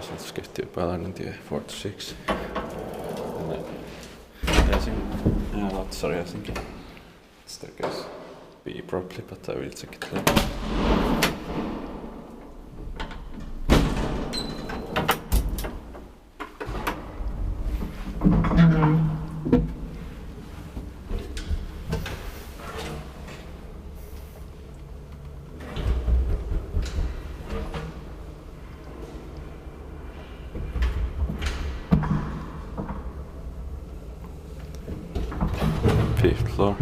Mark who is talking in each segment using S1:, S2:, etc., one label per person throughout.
S1: asutusketju Pajalahdentie 46. Helsinki, Lauttasaari, Helsinki. Staircase be properly, but I will check it later. Fifth floor.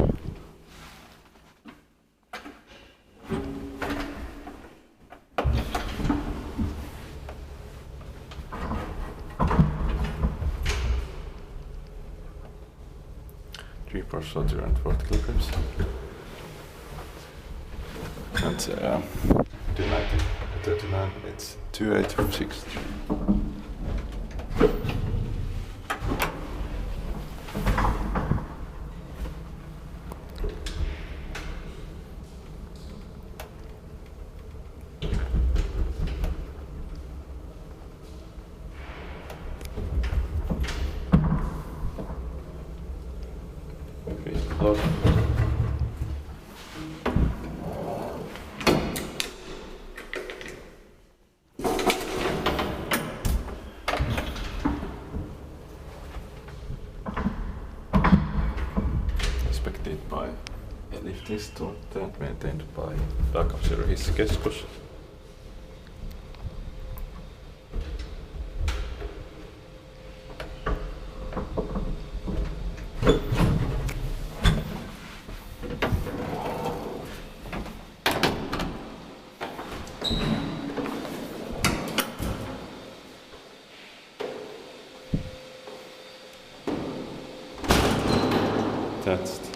S1: Three-port floater and 40 kilograms. And 290, 39, it's 2863. Floor. Inspected by a lift installed and maintained by Lauttasaari. That's